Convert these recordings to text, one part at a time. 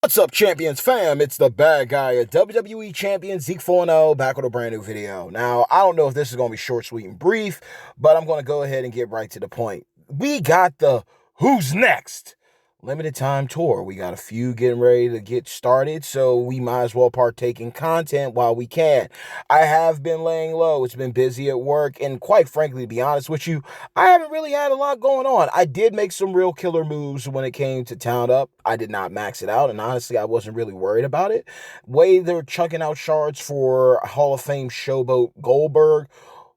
What's up, Champions fam? It's the bad guy, a WWE Champion, Zeke 4-0, back with a brand new video. Now, I don't know if this is going to be short, sweet, and brief, but I'm going to go ahead and get right to the point. We got the Who's Next limited time tour. We got a few getting ready to get started, so we might as well partake in content while we can. I have been laying low. It's been busy at work, and quite frankly, to be honest with you, I haven't really had a lot going on. I did make some real killer moves when it came to Town Up. I did not max it out, and honestly, I wasn't really worried about it. Way they're chucking out shards for Hall of Fame showboat Goldberg,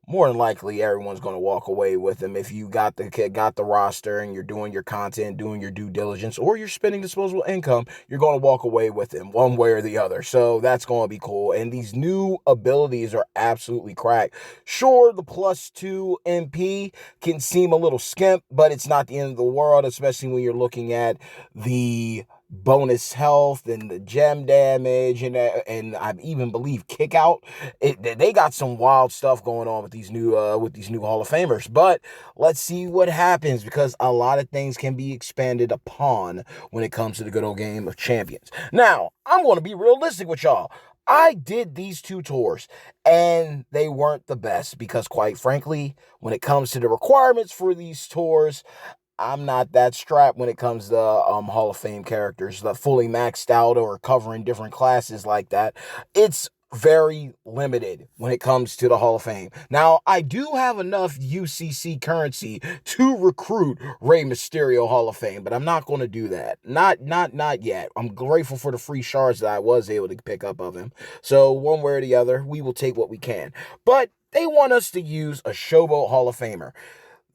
more than likely everyone's going to walk away with him if you got the roster and you're doing your content, doing your due diligence, or you're spending disposable income. You're going to walk away with him one way or the other. So that's going to be cool. And these new abilities are absolutely crack. Sure, the +2 MP can seem a little skimp, but it's not the end of the world, especially when you're looking at the bonus health and the gem damage and I even believe kick out. They got some wild stuff going on with these new Hall of Famers. But let's see what happens, because a lot of things can be expanded upon when it comes to the good old game of champions. Now, I'm going to be realistic with y'all. I did these two tours and they weren't the best because, quite frankly, when it comes to the requirements for these tours, I'm not that strapped when it comes to Hall of Fame characters that fully maxed out or covering different classes like that. It's very limited when it comes to the Hall of Fame. Now, I do have enough UCC currency to recruit Rey Mysterio Hall of Fame, but I'm not going to do that. Not yet. I'm grateful for the free shards that I was able to pick up of him. So one way or the other, we will take what we can. But they want us to use a Showboat Hall of Famer.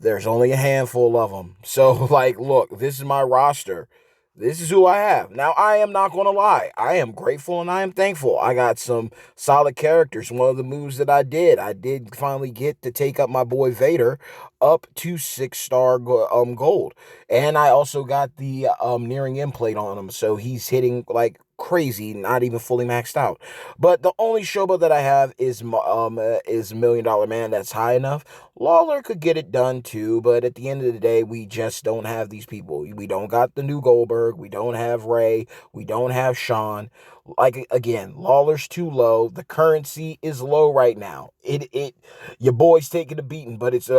There's only a handful of them. So, like, look, this is my roster. This is who I have. Now, I am not going to lie. I am grateful and I am thankful. I got some solid characters. One of the moves that I did finally get to take up my boy Vader up to 6-star gold. And I also got the nearing end plate on him. So he's hitting like crazy, not even fully maxed out. But the only showboat that I have is Million Dollar Man. That's high enough. Lawler could get it done too, but at the end of the day, we just don't have these people. We don't got the new Goldberg. We don't have Ray. We don't have Shawn. Like, again, Lawler's too low. The currency is low right now. Your boy's taking a beating, but it's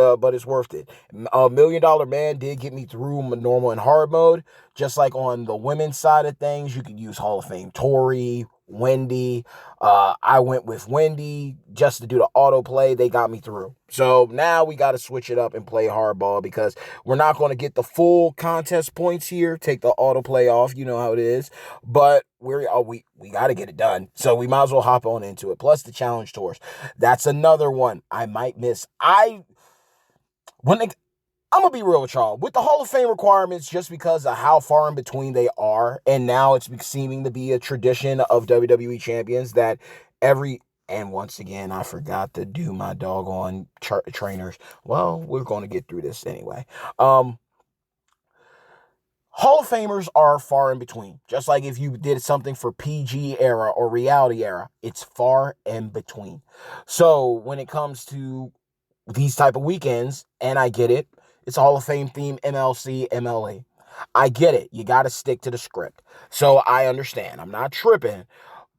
worth it. Million Dollar Man did get me through normal and hard mode. Just like on the women's side of things, you could use Hall of Fame Tori, Wendy. I went with Wendy just to do the autoplay. They got me through. So now we got to switch it up and play hardball, because we're not going to get the full contest points here. Take the autoplay off. You know how it is. But we got to get it done. So we might as well hop on into it. Plus the challenge tours. That's another one I might miss. When they, I'm gonna be real with y'all. With the Hall of Fame requirements, just because of how far in between they are, and now it's seeming to be a tradition of WWE champions that every and once again, I forgot to do my doggone trainers. Well, we're going to get through this anyway. Um, Hall of Famers are far in between. Just like if you did something for PG era or reality era, it's far in between. So when it comes to these type of weekends, and I get it, it's a Hall of Fame theme, MLC, MLA. I get it. You got to stick to the script. So I understand. I'm not tripping,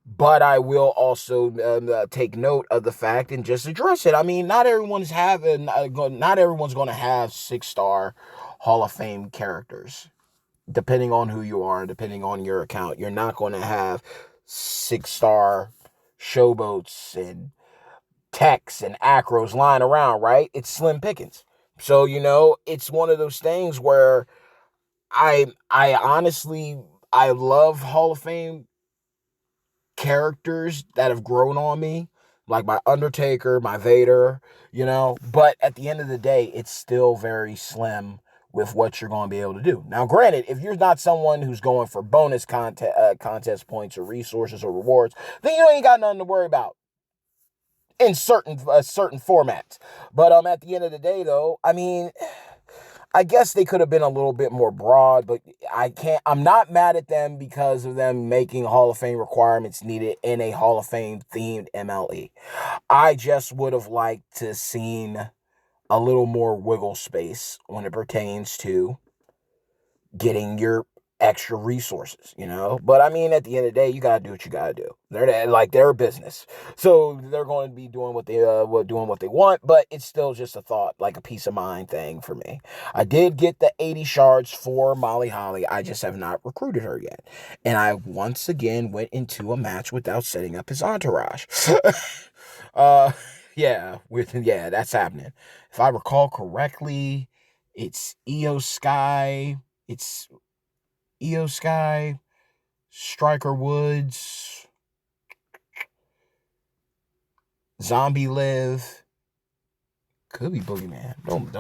but I will also take note of the fact and just address it. I mean, not everyone's going to have 6-star Hall of Fame characters. Depending on who you are, depending on your account, you're not going to have 6-star showboats and techs and acros lying around, right? It's slim pickings. So, it's one of those things where I honestly I love Hall of Fame characters that have grown on me, like my Undertaker, my Vader, but at the end of the day, it's still very slim with what you're going to be able to do. Now, granted, if you're not someone who's going for bonus contest points or resources or rewards, then you ain't got nothing to worry about in certain formats. But at the end of the day, though, I mean, I guess they could have been a little bit more broad, but I'm not mad at them because of them making Hall of Fame requirements needed in a Hall of Fame themed MLE. I just would have liked to seen a little more wiggle space when it pertains to getting your extra resources, you know. But I mean, at the end of the day, you gotta do what you gotta do. They're a business, so they're going to be doing what they want. But it's still just a thought, like a peace of mind thing for me. I did get the 80 shards for Molly Holly. I just have not recruited her yet, and I once again went into a match without setting up his entourage. uh, yeah, that's happening. If I recall correctly, it's Io Sky. It's Io Sky, Striker Woods, Zombie Live, could be Boogeyman. Don't.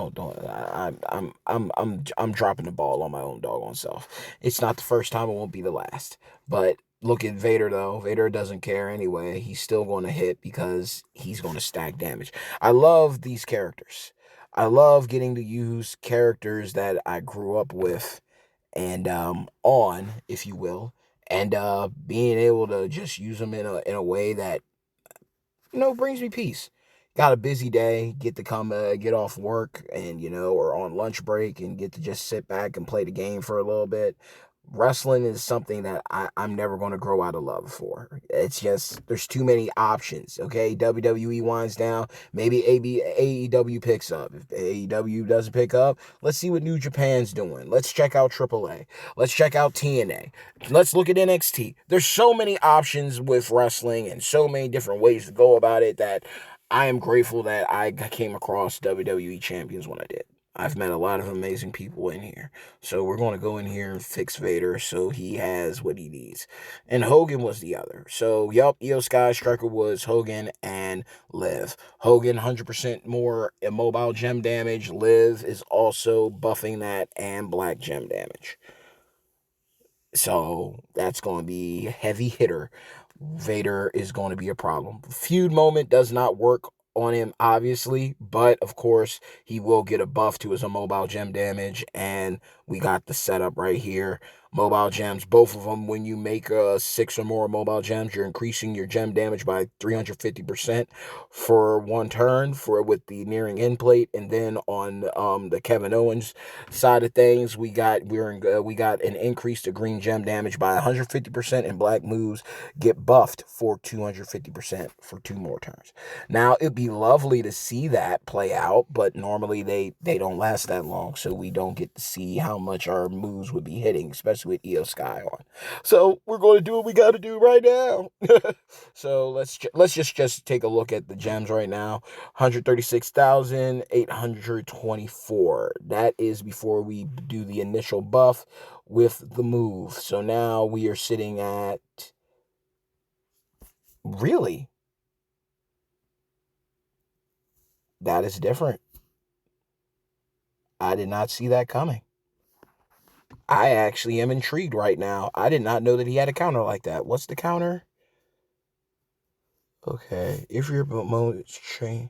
I'm dropping the ball on my own doggone self. It's not the first time. It won't be the last. But look at Vader though. Vader doesn't care anyway. He's still going to hit because he's going to stack damage. I love these characters. I love getting to use characters that I grew up with and on, if you will, and being able to just use them in a way that brings me peace. Got a busy day, get to come get off work and or on lunch break and get to just sit back and play the game for a little bit. Wrestling is something that I'm never going to grow out of love for. It's just, there's too many options, okay? WWE winds down. Maybe AEW picks up. If AEW doesn't pick up, let's see what New Japan's doing. Let's check out AAA. Let's check out TNA. Let's look at NXT. There's so many options with wrestling and so many different ways to go about it that I am grateful that I came across WWE champions when I did. I've met a lot of amazing people in here. So we're going to go in here and fix Vader so he has what he needs. And Hogan was the other. So, yup, Io Sky, Striker Woods, Hogan, and Liv. Hogan, 100% more immobile gem damage. Liv is also buffing that and black gem damage. So that's going to be heavy hitter. Vader is going to be a problem. Feud moment does not work on him, obviously, but of course, he will get a buff to his immobile gem damage, and we got the setup right here. Mobile gems, both of them, when you make 6 or more mobile gems, you're increasing your gem damage by 350% for one turn with the nearing end plate. And then on the Kevin Owens side of things, we got an increase to green gem damage by 150%, and black moves get buffed for 250% for 2 more turns. Now, it'd be lovely to see that play out, but normally they don't last that long, so we don't get to see how much our moves would be hitting, especially with Io Sky on. So we're going to do what we got to do right now. So let's just take a look at the gems right now. 136,824. That is before we do the initial buff with the move. So now we are sitting at, really, that is different. I did not see that coming. I actually am intrigued right now. I did not know that he had a counter like that. What's the counter? Okay, if your opponent's change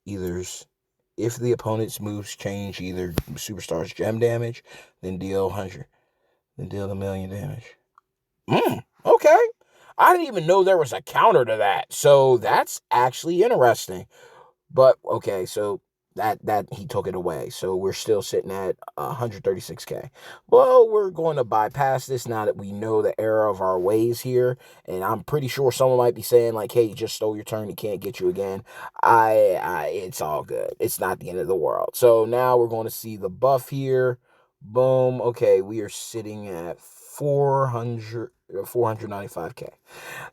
if the opponent's moves change either superstar's gem damage, then deal 100, then deal a million damage. Okay. I didn't even know there was a counter to that. So that's actually interesting. But okay, so that he took it away. So we're still sitting at 136K. Well, we're going to bypass this now that we know the error of our ways here. And I'm pretty sure someone might be saying like, hey, you just stole your turn. He can't get you again. It's all good. It's not the end of the world. So now we're going to see the buff here. Boom. Okay, we are sitting at 495K.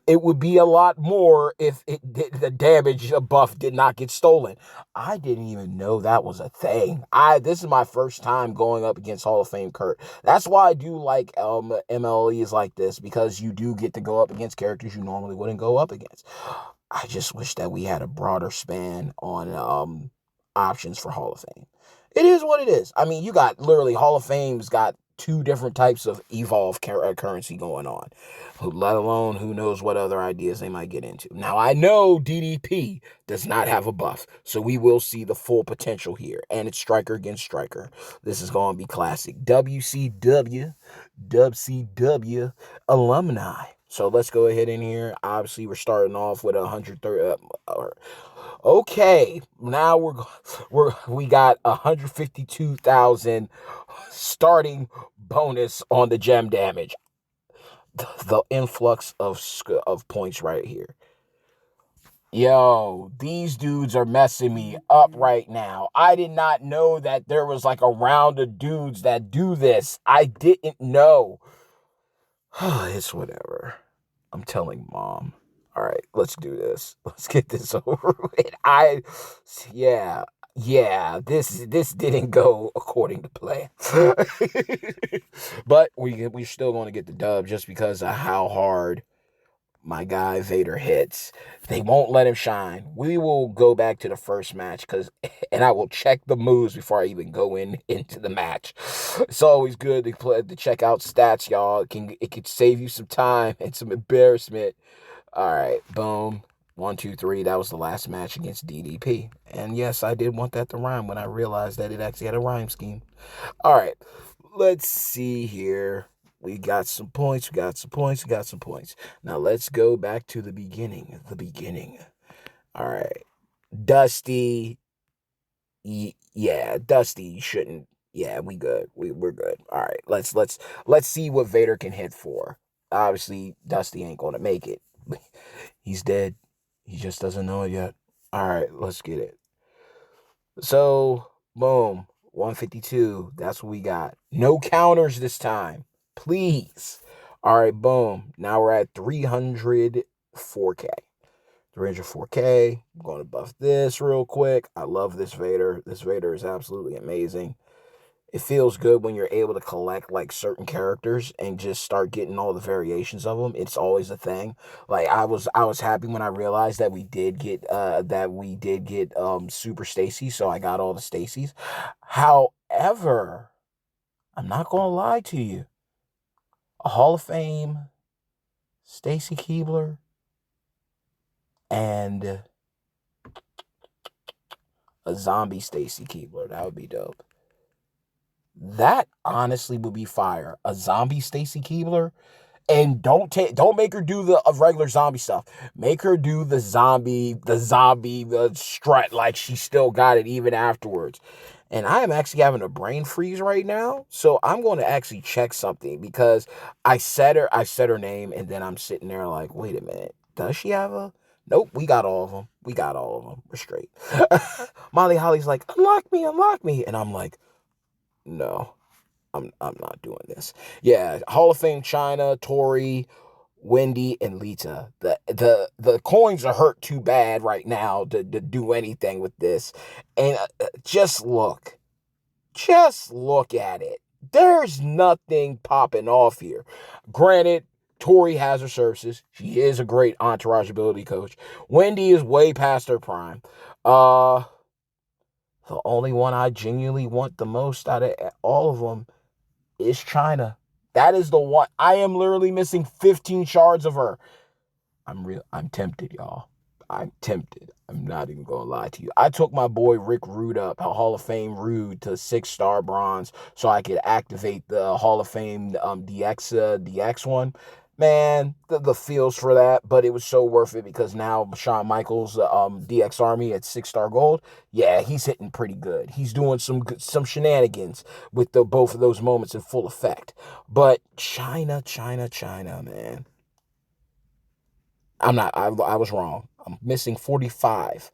It would be a lot more if the damage buff did not get stolen. I didn't even know that was a thing. This is my first time going up against Hall of Fame Kurt. That's why I do like MLEs like this, because you do get to go up against characters you normally wouldn't go up against. I just wish that we had a broader span on options for Hall of Fame. It is what it is. I mean, you got literally Hall of Fame's got 2 different types of evolve currency going on, let alone who knows what other ideas they might get into. Now, I know DDP does not have a buff, so we will see the full potential here, and it's striker against striker. This is going to be classic. WCW alumni. So let's go ahead in here. Obviously, we're starting off with 130. Okay, now we got 152,000 starting bonus on the gem damage. The influx of points right here. Yo, these dudes are messing me up right now. I did not know that there was like a round of dudes that do this. I didn't know. It's whatever. I'm telling mom. All right, let's do this. Let's get this over with. Yeah, this didn't go according to plan. But we still going to get the dub just because of how hard my guy Vader hits. They won't let him shine. We will go back to the first match and I will check the moves before I even go into the match. It's always good to check out stats, y'all. It can save you some time and some embarrassment. All right, boom. 1, 2, 3. That was the last match against DDP. And yes, I did want that to rhyme when I realized that it actually had a rhyme scheme. All right, let's see here. We got some points. Now let's go back to the beginning. All right. Dusty. Yeah, Dusty shouldn't. Yeah, we good. We're good. All right. Let's see what Vader can hit for. Obviously, Dusty ain't gonna make it. He's dead. He just doesn't know it yet. All right, let's get it. So, boom, 152. That's what we got. No counters this time. Please. All right, boom. Now we're at 304K. 304K. I'm going to buff this real quick. I love this Vader. This Vader is absolutely amazing. It feels good when you're able to collect like certain characters and just start getting all the variations of them. It's always a thing. Like I was happy when I realized that we did get Super Stacy, so I got all the Stacys. However, I'm not gonna lie to you. A Hall of Fame Stacy Keibler and a zombie Stacy Keibler. That would be dope. That honestly would be fire. A zombie Stacy Keibler. And don't make her do the regular zombie stuff. Make her do the strut like she still got it even afterwards. And I am actually having a brain freeze right now. So I'm going to actually check something because I said her name, and then I'm sitting there like, wait a minute. Does she have a Nope, we got all of them. We're straight. Molly Holly's like, unlock me. And I'm like, no, I'm not doing this. Yeah, Hall of Fame China, Tori, Wendy, and Lita. The coins are hurt too bad right now to do anything with this. And just look at it. There's nothing popping off here. Granted, Tori has her services. She is a great entourage ability coach. Wendy is way past her prime. The only one I genuinely want the most out of all of them is China. That is the one. I am literally missing 15 shards of her. I'm tempted, y'all. I'm tempted. I'm not even gonna lie to you. I took my boy Rick Rude up, a Hall of Fame Rude, to 6-star bronze so I could activate the Hall of Fame DX one. Man, the feels for that, but it was so worth it because now Shawn Michaels DX Army at 6-star gold. Yeah, he's hitting pretty good. He's doing some shenanigans with both of those moments in full effect. But China, man. I was wrong. I'm missing 45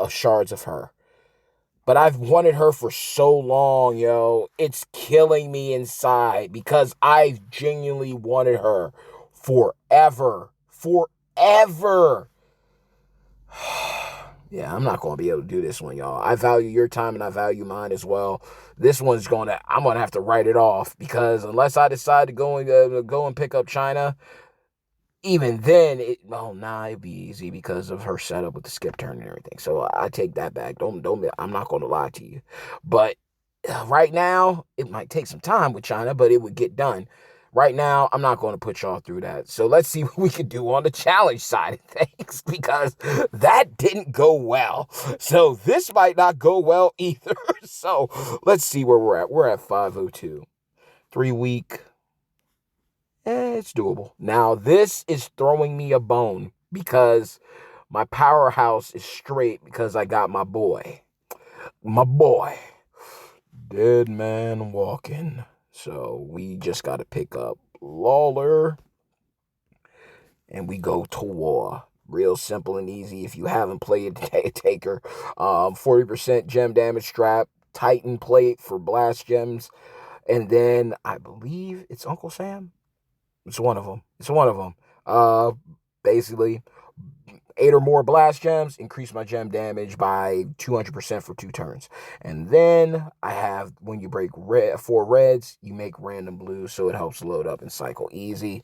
shards of her. But I've wanted her for so long, yo. It's killing me inside because I've genuinely wanted her forever. Yeah, I'm not going to be able to do this one, y'all. I value your time and I value mine as well. I'm going to have to write it off because unless I decide to go and pick up China, even then, it'd be easy because of her setup with the skip turn and everything. So I take that back. I'm not going to lie to you. But right now, it might take some time with China, but it would get done. Right now, I'm not going to put y'all through that. So let's see what we can do on the challenge side of things because that didn't go well. So this might not go well either. So let's see where we're at. We're at 502. 3 week. It's doable. Now, this is throwing me a bone because my powerhouse is straight because I got my boy. My boy. Dead man walking. So we just got to pick up Lawler and we go to war. Real simple and easy. If you haven't played Taker, 40% gem damage strap, Titan plate for blast gems, and then I believe it's Uncle Sam. It's one of them. It's one of them. Basically, 8 or more blast gems, increase my gem damage by 200% for 2 turns. And then I have, when you break 4 reds, you make random blues, so it helps load up and cycle easy.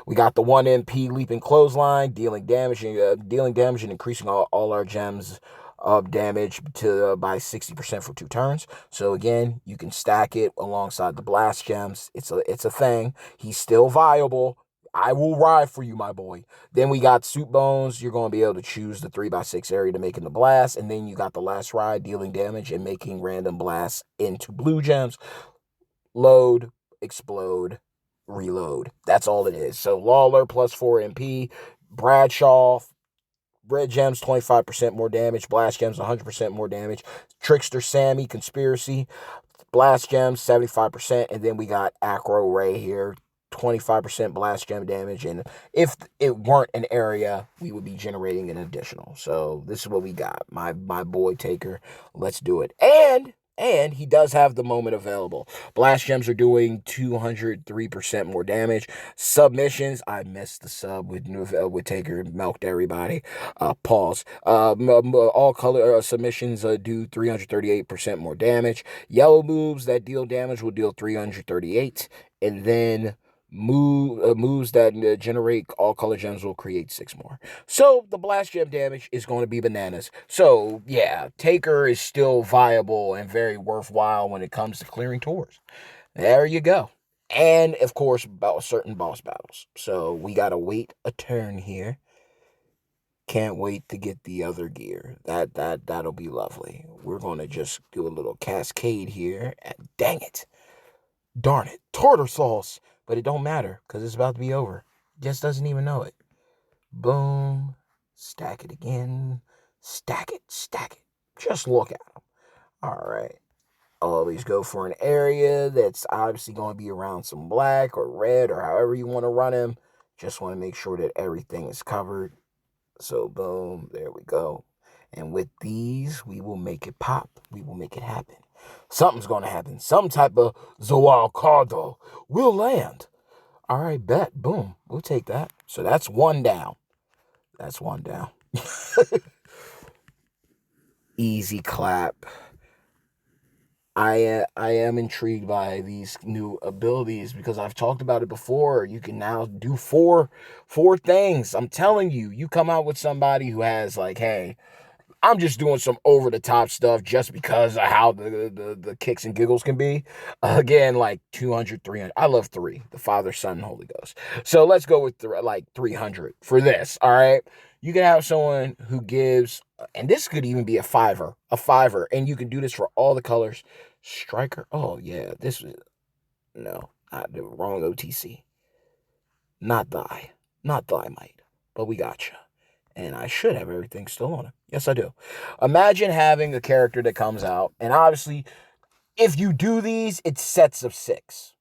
We got the 1 MP leaping clothesline, dealing damage and increasing all our gems of damage to by 60% for 2 turns. So again, you can stack it alongside the blast gems. It's a thing. He's still viable. I will ride for you, my boy. Then we got Soup Bones. You're going to be able to choose the 3x6 area to make in the blast. And then you got the last ride, dealing damage and making random blasts into blue gems. Load, explode, reload. That's all it is. So Lawler plus 4 MP. Bradshaw, red gems 25% more damage. Blast gems 100% more damage. Trickster Sammy, Conspiracy. Blast gems 75%. And then we got Acro Ray here. 25% blast gem damage, and if it weren't an area, we would be generating an additional. So this is what we got. My boy Taker. Let's do it. And he does have the moment available. Blast gems are doing 203% more damage. Submissions, I missed the sub with Taker, milked everybody. Pause. All color submissions do 338% more damage. Yellow moves that deal damage will deal 338, and then moves that generate all color gems will create 6 more. So the blast gem damage is going to be bananas. So yeah, Taker is still viable and very worthwhile when it comes to clearing tours. There you go. And of course, about certain boss battles. So we gotta wait a turn here. Can't wait to get the other gear. That'll be lovely. We're gonna just do a little cascade here. And dang it. Darn it. Tartar sauce. But it don't matter because it's about to be over. Just doesn't even know it. Boom. Stack it again. Stack it. Stack it. Just look at them. All right. Always go for an area that's obviously going to be around some black or red or however you want to run him. Just want to make sure that everything is covered. So boom. There we go. And with these, we will make it pop. We will make it happen. Something's going to happen. Some type of Zoal Cardo will land. All right, bet. Boom. We'll take that. So that's 1 down. That's 1 down. Easy clap. I am intrigued by these new abilities because I've talked about it before. You can now do four things. I'm telling you, you come out with somebody who has like, hey, I'm just doing some over the top stuff just because of how the kicks and giggles can be. Again, like 200, 300. I love 3, the Father, Son, and Holy Ghost. So let's go with like 300 for this. All right. You can have someone who gives, and this could even be a fiver, and you can do this for all the colors. Striker. Oh yeah. This was, no, not the wrong OTC. Not thy might, but we got you. And I should have everything still on it. Yes, I do. Imagine having a character that comes out, and obviously, if you do these, it's sets of 6.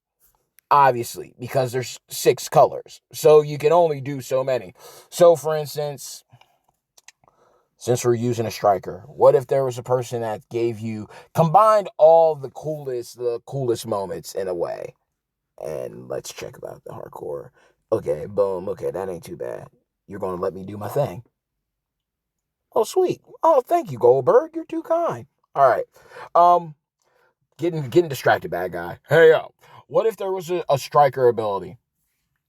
Obviously, because there's 6 colors. So you can only do so many. So, for instance, since we're using a striker, what if there was a person that combined all the coolest moments in a way? And let's check about the hardcore. Okay, boom. Okay, that ain't too bad. You're going to let me do my thing. Oh, sweet. Oh, thank you, Goldberg. You're too kind. All right. Getting distracted, bad guy. Hey, yo. What if there was a striker ability?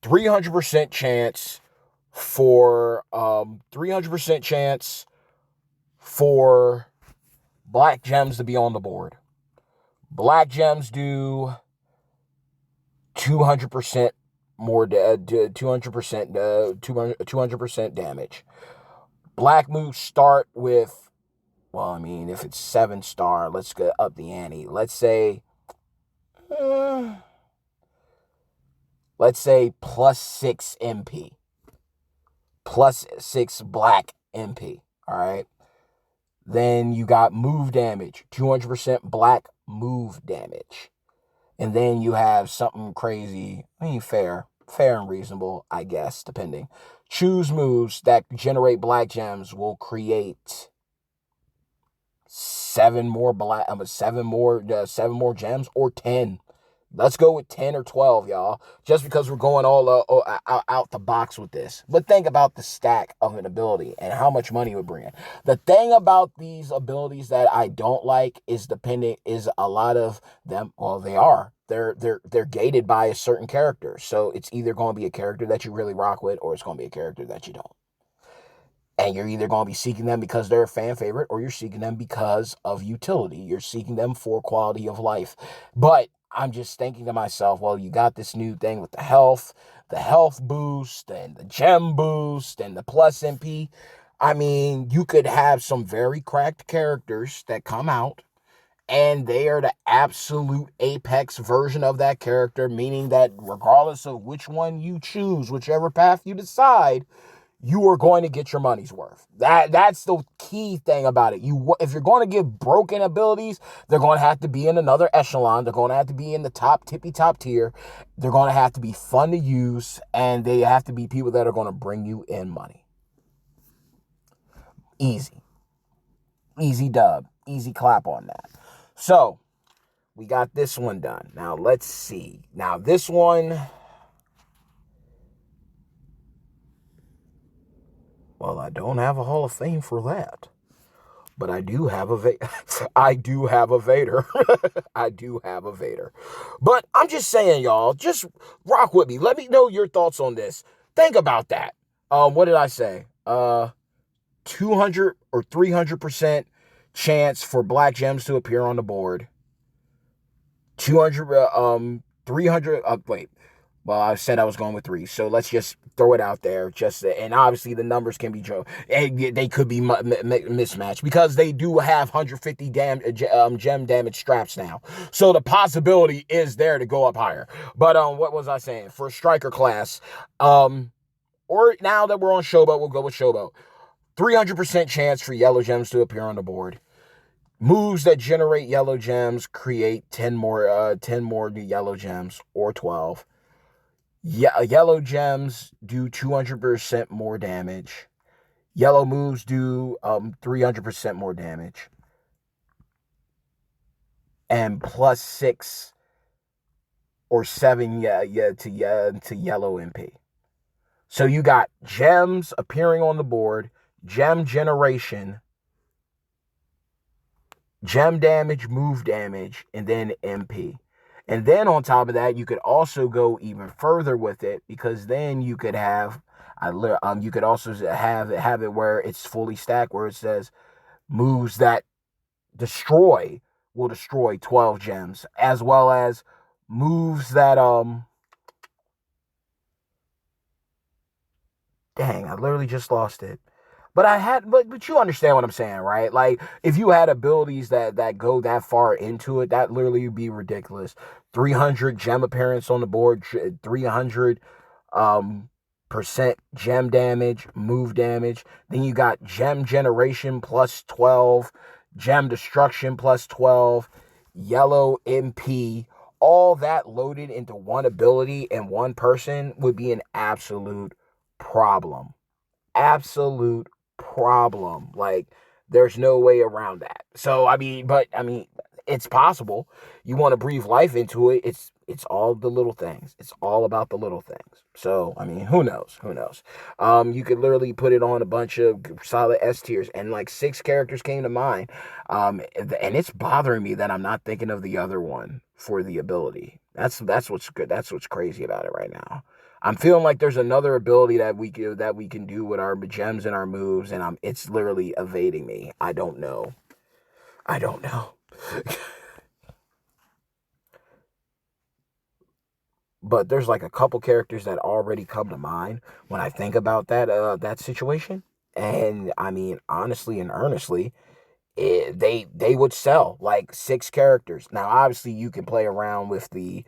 300% chance for 300% chance for black gems to be on the board. Black gems do 200% more 200% damage. Black moves start with, well, I mean, if it's 7-star, let's go up the ante. Let's say let's say plus 6 MP, plus 6 black MP, all right? Then you got move damage, 200% black move damage. And then you have something crazy, I mean, fair and reasonable, I guess, depending. Choose moves that generate black gems will create 7 more gems, or 10. Let's go with 10 or 12, y'all, just because we're going all out the box with this. But think about the stack of an ability and how much money it would bring in. The thing about these abilities that I don't like is a lot of them, well, they're gated by a certain character. So it's either going to be a character that you really rock with, or it's going to be a character that you don't. And you're either going to be seeking them because they're a fan favorite, or you're seeking them because of utility. You're seeking them for quality of life. But I'm just thinking to myself, well, you got this new thing with the health boost, and the gem boost, and the plus MP. I mean, you could have some very cracked characters that come out, and they are the absolute apex version of that character, meaning that regardless of which one you choose, whichever path you decide, you are going to get your money's worth. That's the key thing about it. If you're going to give broken abilities, they're going to have to be in another echelon. They're going to have to be in the tippy top tier. They're going to have to be fun to use, and they have to be people that are going to bring you in money. Easy dub, easy clap on that. So we got this one done. Now let's see. Now this one, well, I don't have a Hall of Fame for that. But I do have a I do have a Vader. I do have a Vader. But I'm just saying, y'all, just rock with me. Let me know your thoughts on this. Think about that. What did I say? 200 or 300% chance for black gems to appear on the board. 300, wait. Well, I said I was going with 3, so let's just throw it out there. And obviously the numbers can be they could be mismatched because they do have 150 gem damage straps now, so the possibility is there to go up higher. But what was I saying for striker class? Or now that we're on Showboat, we'll go with Showboat. 300% chance for yellow gems to appear on the board. Moves that generate yellow gems create 10 more new yellow gems, or 12. Yellow gems do 200% more damage. Yellow moves do 300% more damage. And plus 6 or 7 to yellow MP. So you got gems appearing on the board, gem generation, gem damage, move damage, and then MP. And then on top of that, you could also go even further with it, because then you could have, you could also have it where it's fully stacked, where it says moves that will destroy 12 gems, as well as moves that dang, I literally just lost it. But you understand what I'm saying, right? Like, if you had abilities that go that far into it, that literally would be ridiculous. 300 gem appearance on the board, 300 percent gem damage, move damage. Then you got gem generation plus 12, gem destruction plus 12, yellow MP. All that loaded into one ability and one person would be an absolute problem. Absolute problem. Like, there's no way around that. So I mean, it's possible. You want to breathe life into it. It's all the little things. It's all about the little things. So I mean, who knows? You could literally put it on a bunch of solid S tiers, and like 6 characters came to mind. And it's bothering me that I'm not thinking of the other one for the ability. That's what's good. That's what's crazy about it right now. I'm feeling like there's another ability that we can do with our gems and our moves, and it's literally evading me. I don't know. But there's like a couple characters that already come to mind when I think about that situation. And I mean, honestly and earnestly, they would sell like 6 characters. Now, obviously, you can play around with the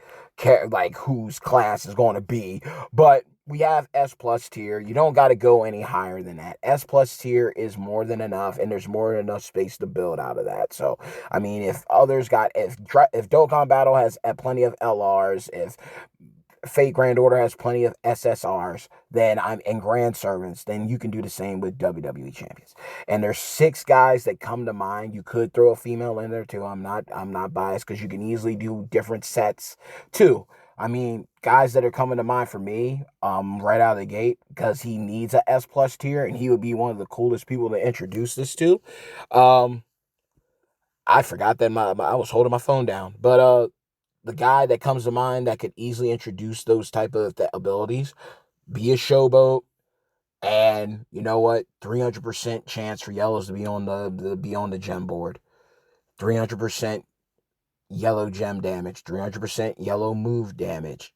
like whose class is going to be, but we have S plus tier. You don't got to go any higher than that. S plus tier is more than enough, and there's more than enough space to build out of that. So, I mean, if others got if Dokkan Battle has plenty of LRs, if Fate Grand Order has plenty of SSRs, then I'm in Grand Servants, then you can do the same with WWE champions. And there's 6 guys that come to mind. You could throw a female in there too. I'm not biased because you can easily do different sets too. I mean, guys that are coming to mind for me, right out of the gate, because he needs a S plus tier, and he would be one of the coolest people to introduce this to. Um, I forgot that I was holding my phone down, but the guy that comes to mind that could easily introduce those type of abilities, be a showboat, and you know what? 300% chance for yellows to be on the gem board. 300% yellow gem damage. 300% yellow move damage.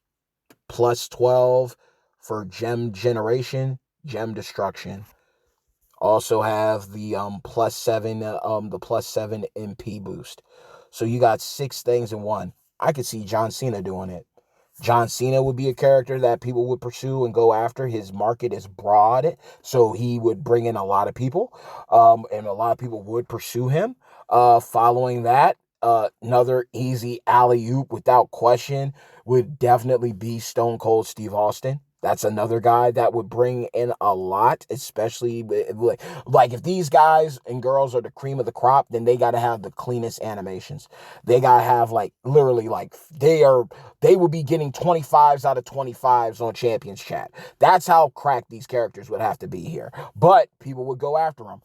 Plus 12 for gem generation, gem destruction. Also have the plus 7 MP boost. So you got 6 things in one. I could see John Cena doing it. John Cena would be a character that people would pursue and go after. His market is broad, so he would bring in a lot of people, and a lot of people would pursue him. Following that, another easy alley oop without question would definitely be Stone Cold Steve Austin. That's another guy that would bring in a lot, especially like if these guys and girls are the cream of the crop, then they got to have the cleanest animations. They got to have like literally like they would be getting 25s out of 25s on Champions Chat. That's how cracked these characters would have to be here. But people would go after them.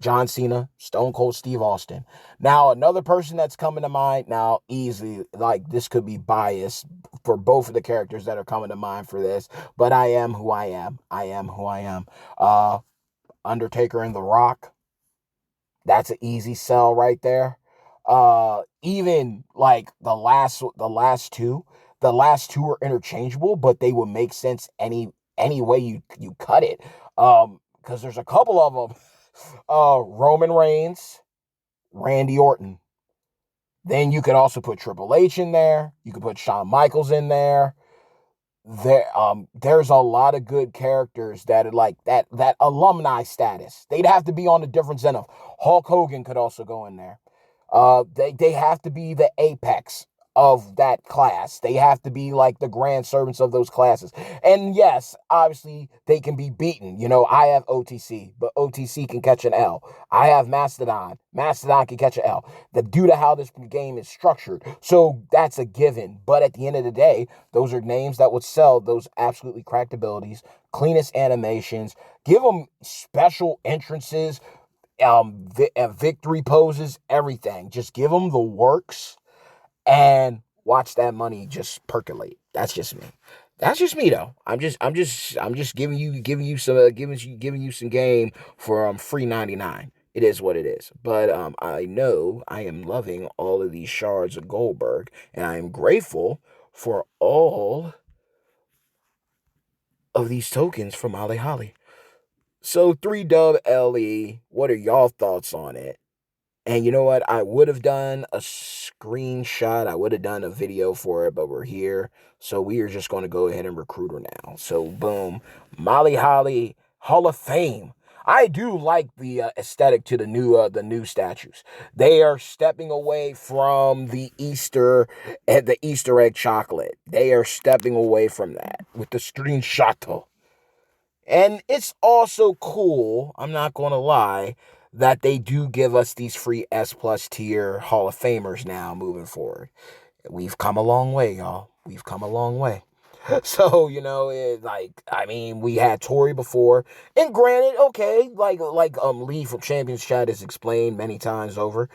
John Cena, Stone Cold Steve Austin. Now, another person that's coming to mind, now easily, like this could be biased for both of the characters that are coming to mind for this, but I am who I am. I am who I am. Undertaker and The Rock. That's an easy sell right there. Even like the last two are interchangeable, but they would make sense any way you cut it. Because there's a couple of them. Roman Reigns, Randy Orton. Then you could also put Triple H in there. You could put Shawn Michaels in there. There's a lot of good characters that are like that alumni status. They'd have to be on a different zenith. Hulk Hogan could also go in there. They have to be the apex of that class. They have to be like the grand servants of those classes. And yes, obviously they can be beaten. You know, I have OTC, but OTC can catch an L. I have Mastodon. Mastodon can catch an L. Due to how this game is structured. So that's a given. But at the end of the day, those are names that would sell those absolutely cracked abilities, cleanest animations, give them special entrances, victory poses, everything. Just give them the works and watch that money just percolate. That's just me. That's just me though. I'm just giving you some game for free 99. It is what it is. But I know I am loving all of these shards of Goldberg, and I am grateful for all of these tokens from Ali Holly. So 3 dub LE, what are y'all thoughts on it? And you know what? I would have done a screenshot. I would have done a video for it, but we're here. So we are just going to go ahead and recruit her now. So boom. Molly Holly, Hall of Fame. I do like the aesthetic to the new statues. They are stepping away from the Easter egg chocolate. They are stepping away from that with the screenshot. And it's also cool, I'm not going to lie, that they do give us these free S plus tier Hall of Famers now moving forward. We've come a long way, y'all. We've come a long way. So, you know, I mean, we had Tori before, and granted, okay, like Lee from Champions Chat has explained many times over,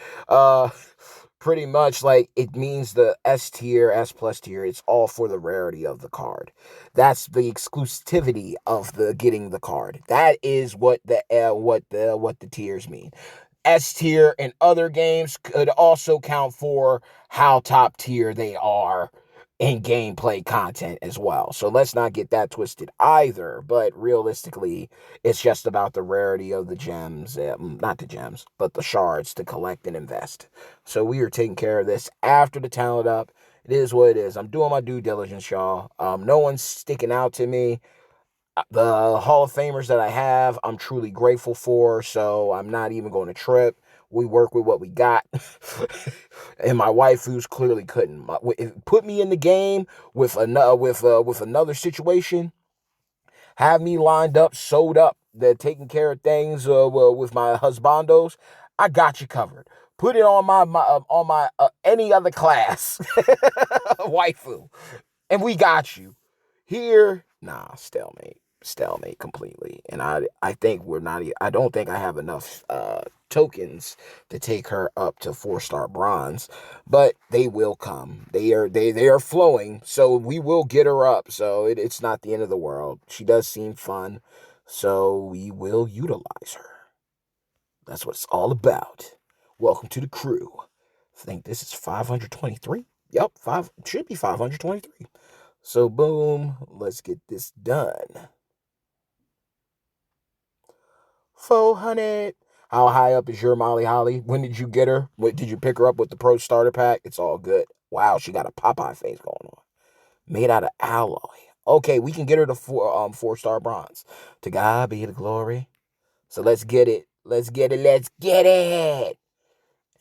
pretty much like it means the S tier, S plus tier, it's all for the rarity of the card. That's the exclusivity of the getting the card. That is what the tiers mean. S tier in other games could also count for how top tier they are in gameplay content as well. So let's not get that twisted either. But realistically, it's just about the rarity of the gems, not the gems, but the shards to collect and invest. So we are taking care of this after the talent up. It is what it is. I'm doing my due diligence, y'all. No one's sticking out to me. The Hall of Famers that I have, I'm truly grateful for, so I'm not even going to trip. We work with what we got. And my wife, who's clearly couldn't put me in the game with another situation, have me lined up, sewed up, they're taking care of things with my husbandos. I got you covered. Put it on my any other class waifu, and we got you. Here, nah, stalemate completely. And I think we're not. I don't think I have enough tokens to take her up to 4-star bronze, but they will come. They are flowing, so we will get her up. So it's not the end of the world. She does seem fun, so we will utilize her. That's what it's all about. Welcome to the crew. I think this is 523. Yep, should be 523. So boom, let's get this done. 400. How high up is your Molly Holly? When did you get her? Did you pick her up with the Pro Starter Pack? It's all good. Wow, she got a Popeye face going on. Made out of alloy. Okay, we can get her to 4-star bronze. To God be the glory. So let's get it. Let's get it. Let's get it.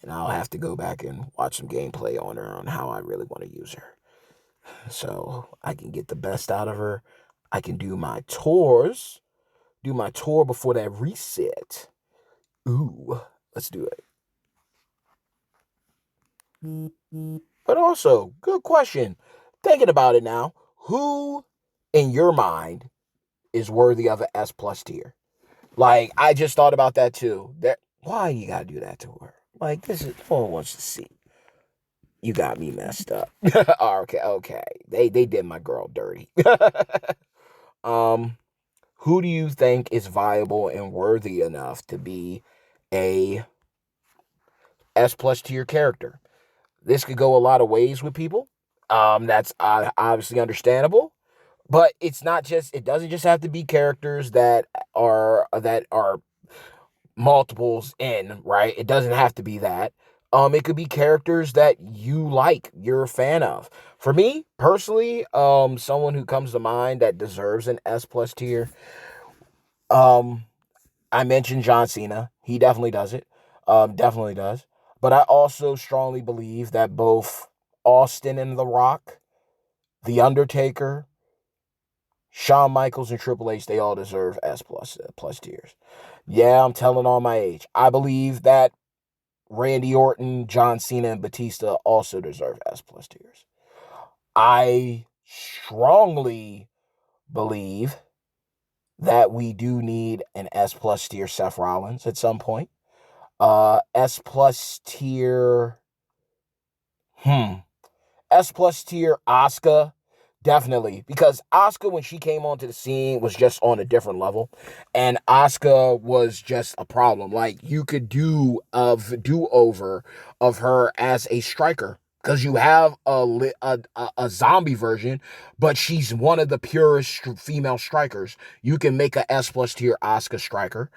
And I'll have to go back and watch some gameplay on her on how I really want to use her. So I can get the best out of her. I can do my tours. Do my tour before that reset. Ooh, let's do it. But also, good question. Thinking about it now, who in your mind is worthy of an S plus tier? Like, I just thought about that too. Why you gotta do that to her? Like, this is no one wants to see. You got me messed up. Okay. They did my girl dirty. um, who do you think is viable and worthy enough to be a S plus tier character? This could go a lot of ways with people. That's obviously understandable, but it's not just. It doesn't just have to be characters that are multiples in, right? It doesn't have to be that. It could be characters that you like, you're a fan of. For me personally, someone who comes to mind that deserves an S plus tier. Um, I mentioned John Cena. He definitely does it. Definitely does. But I also strongly believe that both Austin and The Rock, The Undertaker, Shawn Michaels, and Triple H, they all deserve S plus tiers. Yeah, I'm telling all my age. I believe that Randy Orton, John Cena, and Batista also deserve S plus tiers. I strongly believe that we do need an S plus tier Seth Rollins at some point. S plus tier. S plus tier Asuka. Definitely. Because Asuka, when she came onto the scene, was just on a different level. And Asuka was just a problem. Like, you could do a do-over of her as a striker. Because you have a zombie version, but she's one of the purest female strikers. You can make a S plus tier Asuka striker.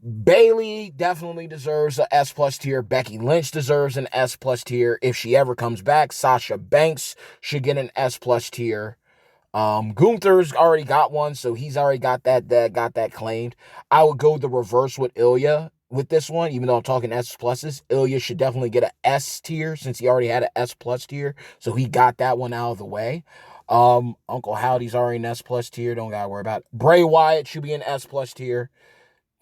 Bayley definitely deserves an S plus tier. Becky Lynch deserves an S plus tier. If she ever comes back, Sasha Banks should get an S plus tier. Gunther's already got one, so he's already got that claimed. I would go the reverse with Ilya with this one, even though I'm talking S pluses. Ilya should definitely get an S tier since he already had an S plus tier, so he got that one out of the way. Uncle Howdy's already an S plus tier. Don't gotta worry about it. Bray Wyatt should be an S plus tier.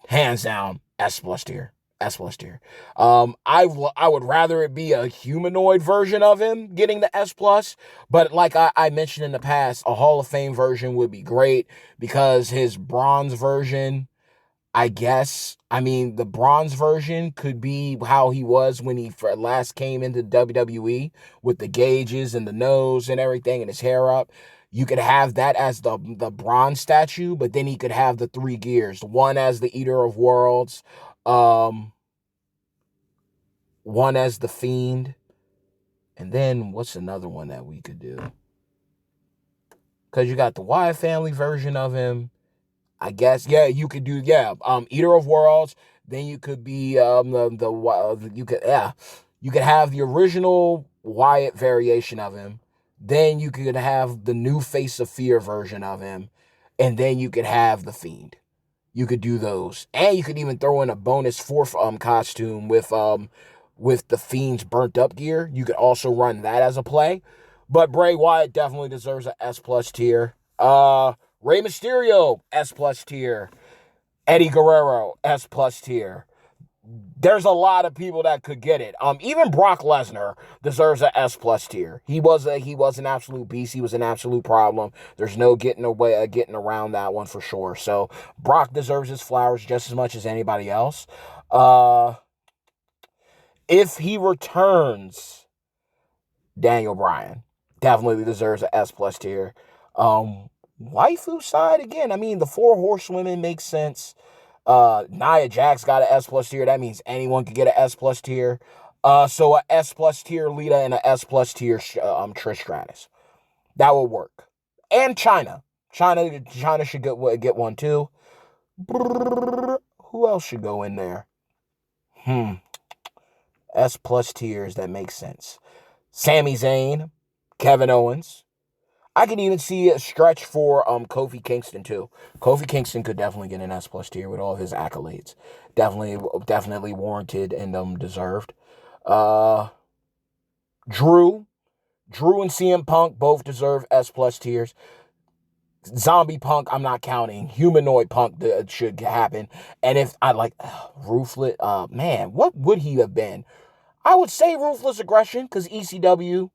Hands down, S plus tier. S plus tier. I would rather it be a humanoid version of him getting the S plus, but like I mentioned in the past, a Hall of Fame version would be great because his bronze version, I mean, the bronze version could be how he was when he last came into WWE with the gauges and the nose and everything and his hair up. You could have that as the bronze statue, but then he could have the 3 gears. One as the Eater of Worlds, one as the Fiend, And then what's another one that we could do? Because you got the Wyatt family version of him. I guess, yeah, you could do, Eater of Worlds. Then you could be you could have the original Wyatt variation of him. Then you could have the new Face of Fear version of him, and then you could have the Fiend. You could do those, and you could even throw in a bonus fourth costume with the Fiend's burnt up gear. You could also run that as a play. But Bray Wyatt definitely deserves an S plus tier. Rey Mysterio, S plus tier. Eddie Guerrero, S plus tier. There's a lot of people that could get it. Even Brock Lesnar deserves an S plus tier. He was an absolute beast. He was an absolute problem. There's no getting around that one for sure. So Brock deserves his flowers just as much as anybody else. If he returns, Daniel Bryan definitely deserves an S plus tier. Waifu side again. I mean, the 4 horsewomen makes sense. Nia Jax got an S plus tier. That means anyone could get an S plus tier. So a S plus tier Lita and a S plus tier Trish Stratus. That will work. And China should get one too. Who else should go in there? S plus tiers that make sense. Sami Zayn, Kevin Owens. I can even see a stretch for Kofi Kingston too. Kofi Kingston could definitely get an S plus tier with all of his accolades. Definitely warranted and deserved. Drew and CM Punk both deserve S plus tiers. Zombie Punk, I'm not counting. Humanoid Punk should happen. And if I like Ruthless, man, what would he have been? I would say Ruthless Aggression because ECW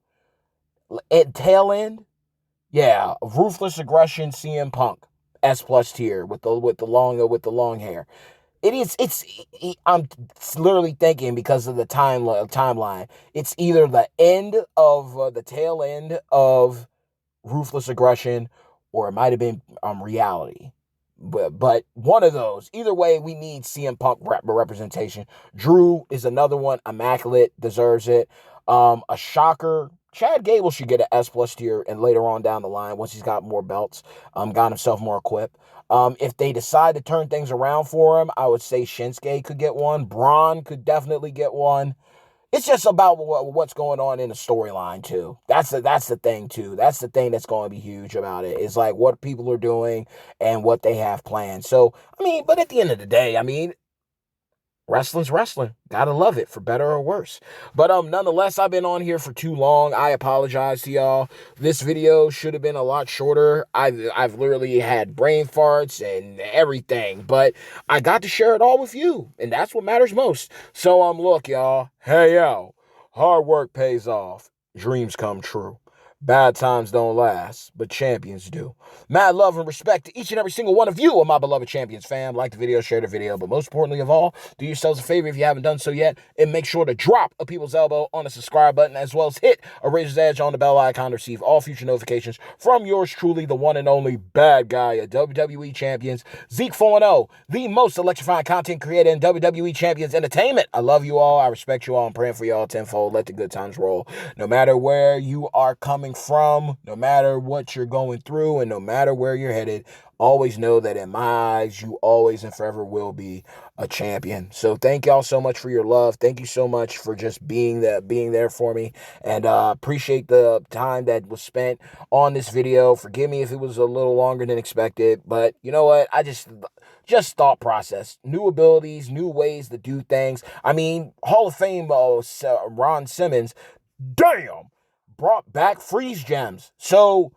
at tail end. Yeah, Ruthless Aggression, CM Punk, S plus tier with the long hair. I'm literally thinking because of the timeline. It's either the end of the tail end of Ruthless Aggression, or it might have been Reality. But one of those. Either way, we need CM Punk representation. Drew is another one. Immaculate, deserves it. A shocker. Chad Gable should get an S plus tier, and later on down the line, once he's got more belts, got himself more equipped. If they decide to turn things around for him, I would say Shinsuke could get one. Braun could definitely get one. It's just about what's going on in the storyline too. That's the thing too. That's the thing that's going to be huge about it. Is like what people are doing and what they have planned. So I mean, but at the end of the day, I mean, wrestling's wrestling. Gotta love it, for better or worse. But nonetheless, I've been on here for too long. I apologize to y'all. This video should have been a lot shorter. I've literally had brain farts and everything, but I got to share it all with you, and that's what matters most. So look, y'all. Hey yo, hard work pays off. Dreams come true. Bad times don't last, but champions do. Mad love and respect to each and every single one of you, my beloved champions fam. Like the video, share the video, but most importantly of all, do yourselves a favor if you haven't done so yet, and make sure to drop a people's elbow on the subscribe button, as well as hit a razor's edge on the bell icon to receive all future notifications from yours truly, the one and only bad guy of WWE Champions, Zeke 4-0, the most electrifying content creator in WWE Champions Entertainment. I love you all. I respect you all. I'm praying for y'all tenfold. Let the good times roll. No matter where you are coming from, no matter what you're going through, and no matter where you're headed, always know that in my eyes, you always and forever will be a champion. So thank y'all so much for your love. Thank you so much for just being there for me, and appreciate the time that was spent on this video. Forgive me if it was a little longer than expected, but you know what? I just thought process, new abilities, new ways to do things. I mean, Hall of Fame Ron Simmons, damn, brought back freeze gems. So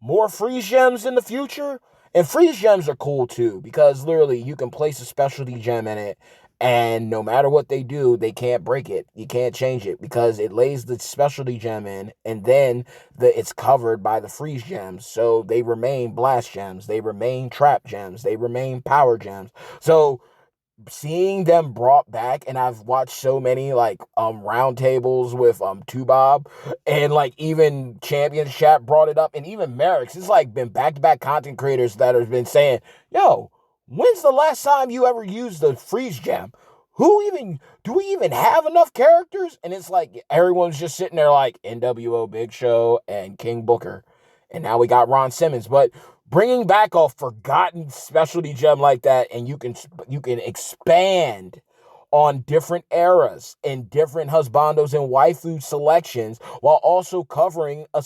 more freeze gems in the future. And freeze gems are cool too, because literally you can place a specialty gem in it, and no matter what they do, they can't break it. You can't change it because it lays the specialty gem in, and then it's covered by the freeze gems. So they remain blast gems, they remain trap gems, they remain power gems. So seeing them brought back, and I've watched so many like roundtables with Tubob, and like even Champions Chat brought it up, and even Merrick's. It's like been back-to-back content creators that have been saying, yo, when's the last time you ever used the freeze gem? do we even have enough characters? And it's like everyone's just sitting there like NWO, Big Show, and King Booker. And now we got Ron Simmons. But bringing back a forgotten specialty gem like that, and you can expand on different eras and different husbandos and waifu selections while also covering a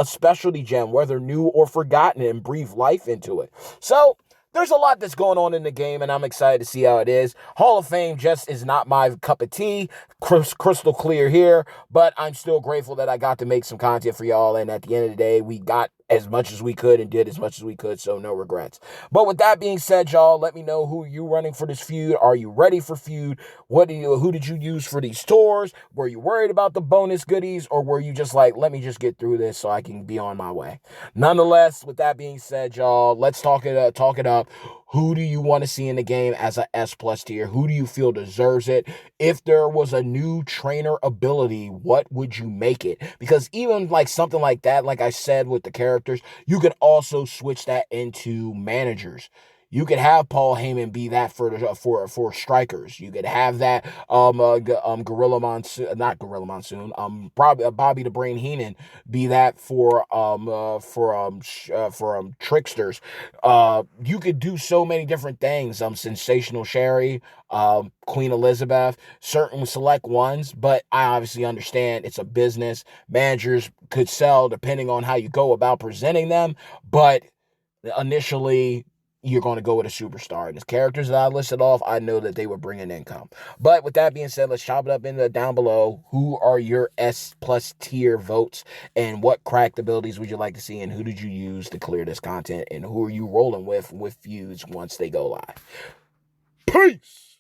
specialty gem, whether new or forgotten, and breathe life into it. So there's a lot that's going on in the game, and I'm excited to see how it is. Hall of Fame just is not my cup of tea. Crystal clear here, but I'm still grateful that I got to make some content for y'all, and at the end of the day, we got as much as we could and did as much as we could, so no regrets. But with that being said, y'all, let me know who you running for this feud. Are you ready for feud? Who did you use for these tours? Were you worried about the bonus goodies, or were you just like, let me just get through this so I can be on my way? Nonetheless, with that being said, y'all, let's talk it up. Who do you want to see in the game as a S plus tier? Who do you feel deserves it? If there was a new trainer ability, what would you make it? Because even like something like that, like I said with the characters, you could also switch that into managers. You could have Paul Heyman be that for strikers. You could have that Gorilla Monsoon, not Gorilla Monsoon, probably Bobby the Brain Heenan be that for tricksters. You could do so many different things. Sensational Sherry, Queen Elizabeth, certain select ones, but I obviously understand it's a business. Managers could sell depending on how you go about presenting them, but initially you're going to go with a superstar. And the characters that I listed off, I know that they would bring in income. But with that being said, let's chop it up in the down below. Who are your S plus tier votes, and what cracked abilities would you like to see, and who did you use to clear this content, and who are you rolling with feuds once they go live? Peace!